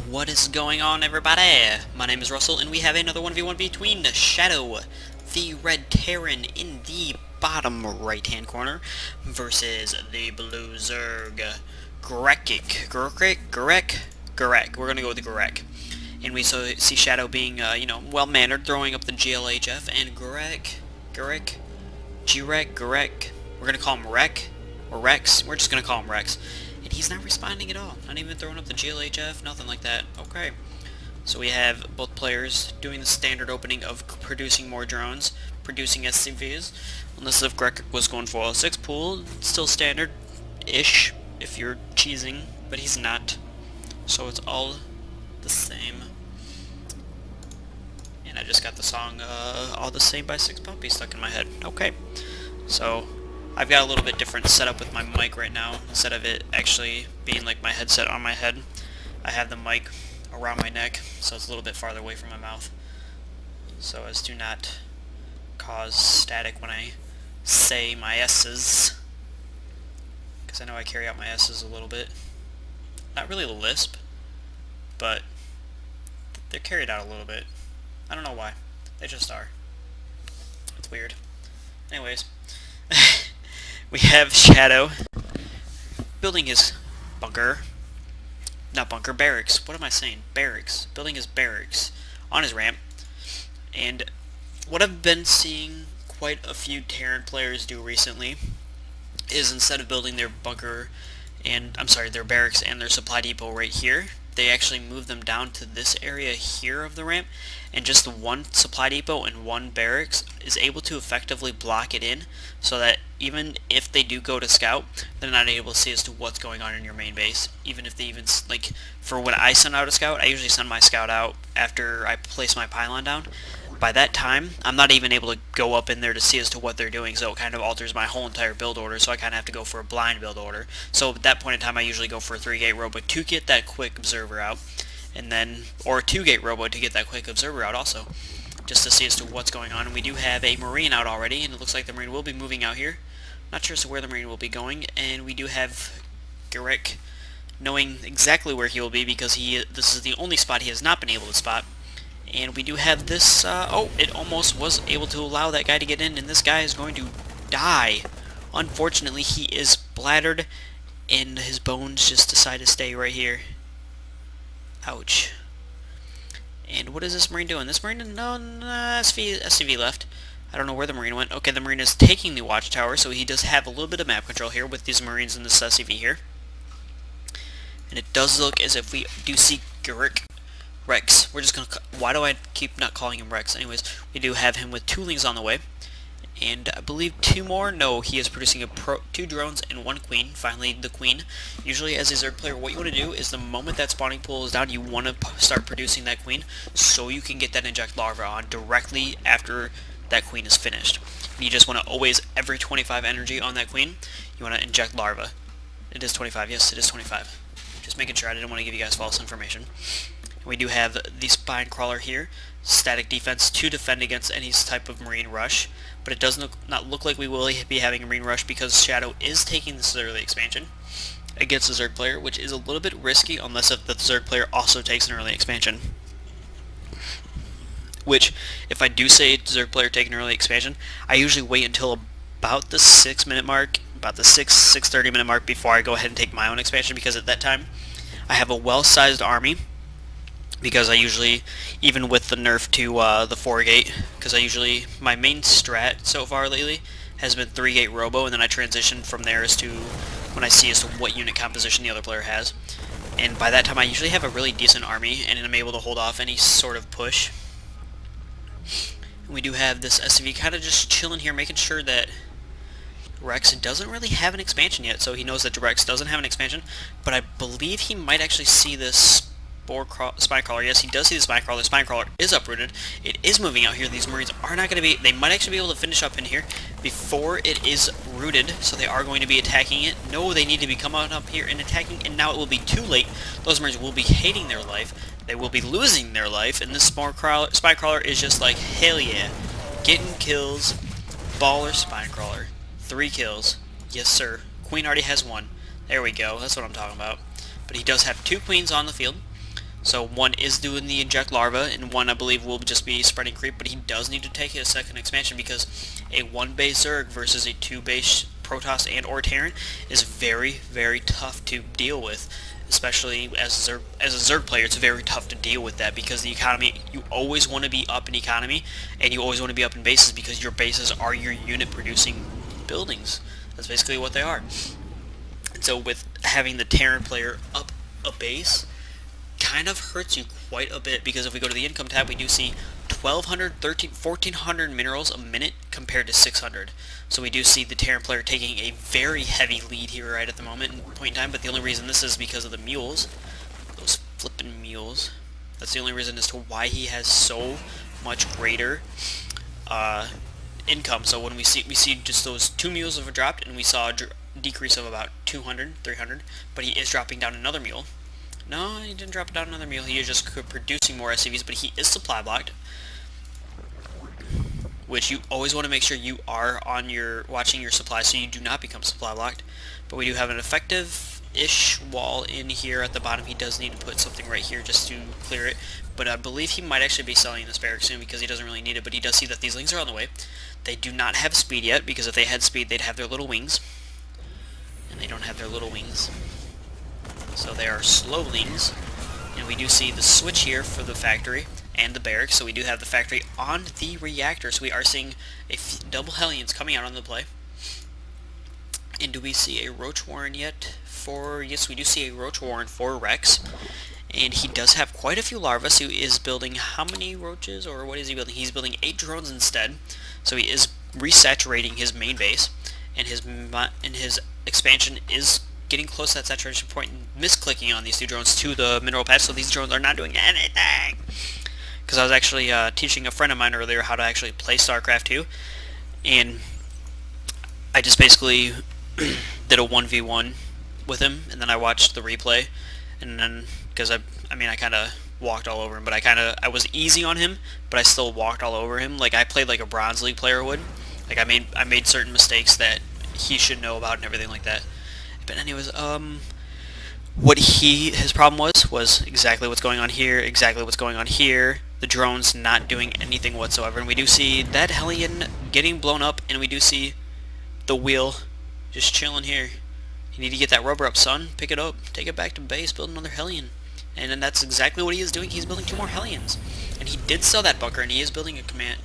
What is going on, everybody? My name is Russell, and we have another 1v1 between Shadow, the red Terran in the bottom right-hand corner, versus the blue Zerg, Gereck. We're gonna go with the Gereck. And we see Shadow being, well-mannered, throwing up the GLHF, and Gereck. We're gonna call him Rex. We're just gonna call him Rex. And he's not responding at all. Not even throwing up the GLHF, nothing like that. Okay. So we have both players doing the standard opening of producing more drones, producing SCVs. Unless if Gereck was going for a 6 pool, still standard-ish if you're cheesing, but he's not. So it's all the same. And I just got the song All the Same by Six Puppies stuck in my head. Okay. So I've got a little bit different setup with my mic right now. Instead of it actually being like my headset on my head, I have the mic around my neck, so it's a little bit farther away from my mouth, so as to not cause static when I say my S's, because I know I carry out my S's a little bit. Not really a lisp, but they're carried out a little bit. I don't know why. They just are. It's weird. Anyways. We have Shadow building his barracks. What am I saying? Barracks. Building his barracks on his ramp. And what I've been seeing quite a few Terran players do recently is instead of building their their barracks and their supply depot right here, they actually move them down to this area here of the ramp, and just the one supply depot and one barracks is able to effectively block it in, so that even if they do go to scout, they're not able to see as to what's going on in your main base. Even if they like, for when I send out a scout, I usually send my scout out after I place my pylon down. By that time, I'm not even able to go up in there to see as to what they're doing, so it kind of alters my whole entire build order, so I kind of have to go for a blind build order. So at that point in time, I usually go for a 3-gate robo to get that quick observer out, and then, or a 2-gate robo to get that quick observer out also, just to see as to what's going on. And we do have a Marine out already, and it looks like the Marine will be moving out here. Not sure as to where the Marine will be going, and we do have Gereck knowing exactly where he will be, because this is the only spot he has not been able to spot. And we do have this, it almost was able to allow that guy to get in, and this guy is going to die. Unfortunately, he is splattered, and his bones just decide to stay right here. Ouch. And what is this Marine doing? This Marine, no, SCV left. I don't know where the Marine went. Okay, the Marine is taking the watchtower, so he does have a little bit of map control here with these Marines in this SCV here. And it does look as if we do see Rex. We're just gonna. Why do I keep not calling him Rex? Anyways, we do have him with 2 lings on the way, and I believe 2 more. No, he is producing 2 drones and 1 queen. Finally, the queen. Usually, as a Zerg player, what you want to do is the moment that spawning pool is down, you want to start producing that queen, so you can get that inject larva on directly after that queen is finished. And you just want to always, every 25 energy on that queen, you want to inject larva. It is 25. Yes, it is 25. Just making sure. I didn't want to give you guys false information. We do have the spine crawler here, static defense to defend against any type of marine rush, but it does not look like we will be having a marine rush because Shadow is taking this early expansion against the Zerg player, which is a little bit risky unless if the Zerg player also takes an early expansion. Which, if I do say Zerg player taking an early expansion, I usually wait until about the 6-minute mark, about the 6:30 minute mark before I go ahead and take my own expansion, because at that time I have a well-sized army. Because I usually, even with the nerf to the 4-gate, because my main strat so far lately has been 3-gate robo, and then I transition from there as to when I see as to what unit composition the other player has. And by that time I usually have a really decent army, and I'm able to hold off any sort of push. And we do have this SCV kind of just chilling here, making sure that Rex doesn't really have an expansion yet, so he knows that Rex doesn't have an expansion, but I believe he might actually see this spine crawler. Yes, he does see the spine crawler. The spine crawler is uprooted. It is moving out here. These Marines are not going to be, they might actually be able to finish up in here before it is rooted, so they are going to be attacking it. No, they need to be coming up here and attacking, and now it will be too late. Those Marines will be hating their life. They will be losing their life, and this spine crawler is just like, hell yeah. Getting kills, baller spine crawler. 3 kills. Yes, sir. Queen already has 1. There we go. That's what I'm talking about. But he does have 2 queens on the field. So one is doing the inject larva, and one I believe will just be spreading creep, but he does need to take his second expansion because a 1-base Zerg versus a 2-base Protoss and or Terran is very, very tough to deal with. Especially as a Zerg player, it's very tough to deal with that because the economy, you always want to be up in economy, and you always want to be up in bases because your bases are your unit producing buildings. That's basically what they are. And so with having the Terran player up a base, kind of hurts you quite a bit because if we go to the income tab, we do see 1,200, 1,400 minerals a minute compared to 600. So we do see the Terran player taking a very heavy lead here right at the moment in point in time, but the only reason this is because of the mules. Those flippin' mules. That's the only reason as to why he has so much greater income. So when we see just those 2 mules have dropped, and we saw a decrease of about 200, 300, but he is dropping down another mule. No, he didn't drop down another mule. He is just producing more SCVs, but he is supply blocked, which you always want to make sure you are on your watching your supply so you do not become supply blocked. But we do have an effective-ish wall in here at the bottom. He does need to put something right here just to clear it, but I believe he might actually be selling this barrack soon because he doesn't really need it, but he does see that these lings are on the way. They do not have speed yet because if they had speed, they'd have their little wings, and they don't have their little wings. So they are slowlings, and we do see the switch here for the factory and the barracks, so we do have the factory on the reactor, so we are seeing double Hellions coming out on the play. And do we see a Roach Warren yet? Yes, we do see a Roach Warren for Rex, and he does have quite a few larvae, so he is building how many roaches, or what is he building? He's building 8 drones instead, so he is resaturating his main base, and his expansion is getting close to that saturation point and misclicking on these 2 drones to the mineral patch, so these drones are not doing anything. Because I was actually teaching a friend of mine earlier how to actually play Starcraft 2, and I just basically did a 1v1 with him, and then I watched the replay, and then, because I kind of walked all over him, but I was easy on him, but I still walked all over him. Like, I played like a Bronze League player would. Like, I made certain mistakes that he should know about and everything like that. But anyways, what his problem was exactly what's going on here, exactly what's going on here. The drones not doing anything whatsoever, and we do see that Hellion getting blown up, and we do see the wheel just chilling here. You need to get that rubber up, son. Pick it up, take it back to base, build another Hellion. And then that's exactly what he is doing. He's building 2 more Hellions. And he did sell that bunker, and he is building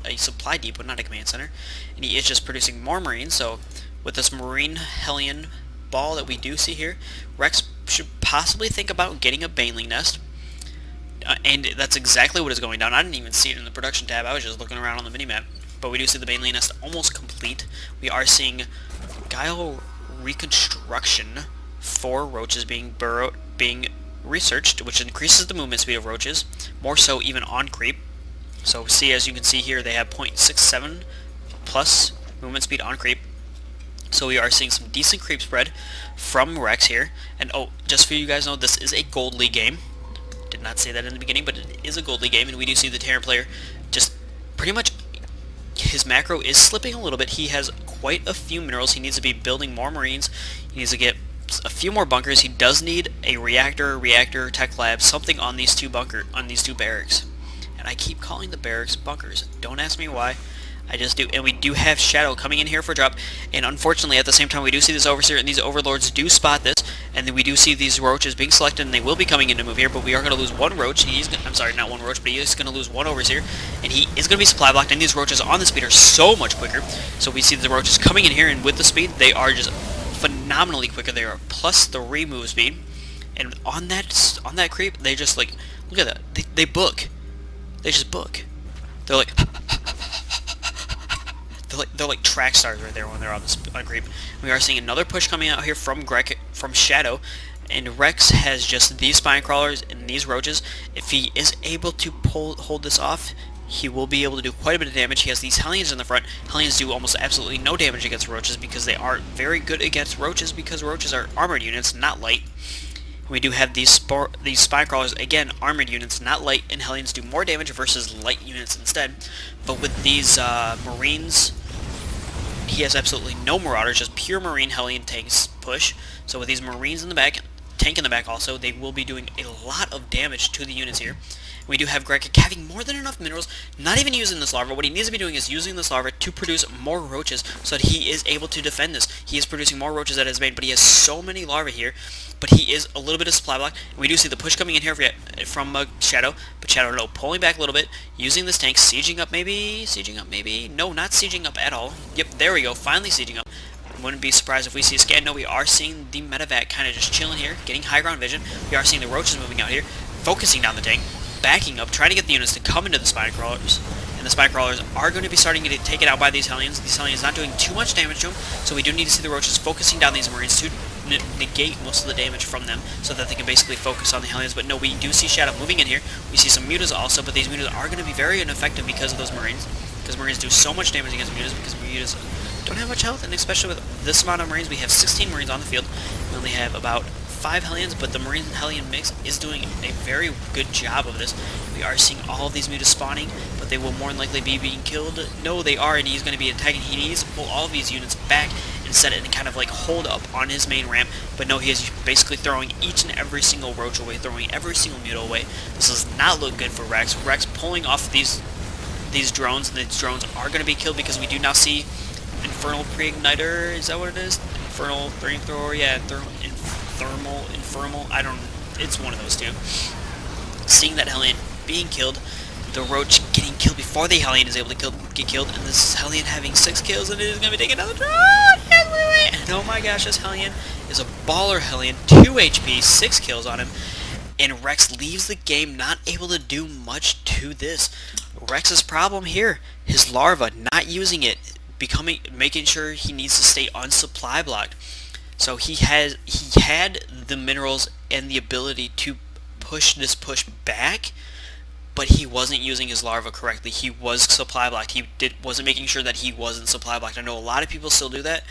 a supply depot, not a command center. And he is just producing more Marines, so with this Marine Hellion ball that we do see here, Rex should possibly think about getting a Baneling nest, and that's exactly what is going down. I didn't even see it in the production tab. I was just looking around on the minimap, but we do see the Baneling nest almost complete. We are seeing Guile reconstruction for roaches being researched, which increases the movement speed of roaches, more so even on creep. So see, as you can see here, they have 0.67 plus movement speed on creep. So we are seeing some decent creep spread from Rex here. And oh, just for you guys know, this is a Gold League game. Did not say that in the beginning, but it is a Gold League game, and we do see the Terran player just pretty much, his macro is slipping a little bit. He has quite a few minerals. He needs to be building more Marines. He needs to get a few more bunkers. He does need a reactor, tech lab, something on these 2 barracks. And I keep calling the barracks bunkers. Don't ask me why. I just do. And we do have Shadow coming in here for a drop, and unfortunately at the same time we do see this Overseer, and these Overlords do spot this, and then we do see these Roaches being selected, and they will be coming in to move here, but we are going to lose 1 Roach. I'm sorry, not 1 Roach, but he is going to lose 1 Overseer, and he is going to be supply blocked, and these Roaches on the speed are so much quicker. So we see the Roaches coming in here, and with the speed, they are just phenomenally quicker. They are plus 3 move speed, and on that creep, they just, like, look at that. They book. They just book. They're like... They're like track stars right there when they're on creep. We are seeing another push coming out here from Gereck, from Shadow, and Rex has just these spine crawlers and these roaches. If he is able to hold this off, he will be able to do quite a bit of damage. He has these Hellions in the front. Hellions do almost absolutely no damage against roaches because they are very good against roaches, because roaches are armored units, not light. We do have these spine crawlers, again, armored units, not light, and Hellions do more damage versus light units instead. But with these Marines, he has absolutely no Marauders, just pure Marine Hellion tanks push. So with these Marines in the back, tank in the back also. They will be doing a lot of damage to the units here. We do have Gereck having more than enough minerals, not even using this larva. What he needs to be doing is using this larva to produce more roaches so that he is able to defend this. He is producing more roaches at his main, but he has so many larvae here, but he is a little bit of supply block. And we do see the push coming in here from Shadow, but Shadow no, pulling back a little bit, using this tank, sieging up maybe, no, not sieging up at all. Yep, there we go, finally sieging up. Wouldn't be surprised if we see a scan. No, we are seeing the medevac kind of just chilling here, getting high ground vision. We are seeing the roaches moving out here, focusing down the tank, backing up, trying to get the units to come into the spine crawlers. And the spine crawlers are going to be starting to get taken out by these Hellions. These Hellions not doing too much damage to them, so we do need to see the roaches focusing down these Marines to negate most of the damage from them so that they can basically focus on the Hellions. But no, we do see Shadow moving in here. We see some mutas also, but these mutas are going to be very ineffective because of those Marines. Because Marines do so much damage against mutas, because mutas don't have much health, and especially with this amount of Marines, we have 16 Marines on the field. We only have about 5 Hellions, but the Marine and Hellion mix is doing a very good job of this. We are seeing all of these mutas spawning, but they will more than likely be being killed. No, they are, and he's going to be attacking. He needs to pull all of these units back and set it and kind of like hold up on his main ramp, but no, he is basically throwing each and every single roach away, throwing every single muta away. This does not look good for Rex. Rex pulling off these drones, and these drones are going to be killed because we do now see Infernal Pre-Igniter, is that what it is? Infernal Flamethrower, yeah, Infernal, I don't, it's one of those two. Seeing that Hellion being killed, the Roach getting killed before the Hellion is able to get killed, and this Hellion having 6 kills, and it is going to be taking another drone! And oh my gosh, this Hellion is a baller Hellion, 2 HP, 6 kills on him, and Rex leaves the game not able to do much to this. Rex's problem here, his larva, not using it, making sure he needs to stay unsupply blocked. So he had the minerals and the ability to push back, but he wasn't using his larva correctly. He was supply blocked. He wasn't making sure that he wasn't supply blocked. I know a lot of people still do that,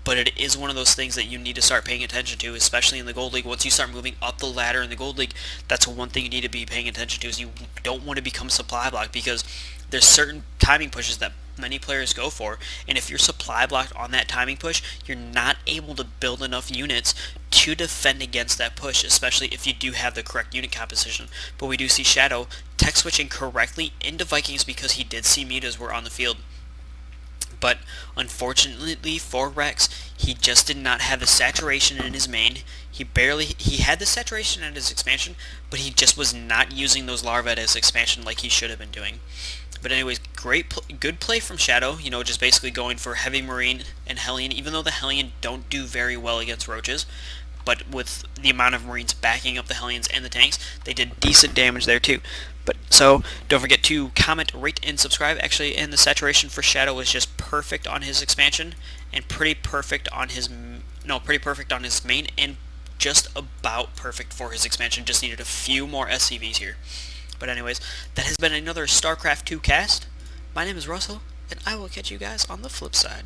but it is one of those things that you need to start paying attention to, especially in the Gold League. Once you start moving up the ladder in the Gold League, that's one thing you need to be paying attention to, is you don't want to become supply blocked, because there's certain timing pushes that many players go for, and if you're supply blocked on that timing push, you're not able to build enough units to defend against that push, especially if you do have the correct unit composition. But we do see Shadow tech switching correctly into Vikings because he did see mutas were on the field. But unfortunately for Rex, he just did not have the saturation in his main. He had the saturation at his expansion, but he just was not using those larvae at his expansion like he should have been doing. But anyways, good play from Shadow, you know, just basically going for Heavy Marine and Hellion, even though the Hellion don't do very well against roaches. But with the amount of Marines backing up the Hellions and the tanks, they did decent damage there too. But so, don't forget to comment, rate, and subscribe. Actually, and the saturation for Shadow is just perfect on his expansion, and pretty perfect on his main, and just about perfect for his expansion. Just needed a few more SCVs here. But anyways, that has been another StarCraft 2 cast. My name is Russell, and I will catch you guys on the flip side.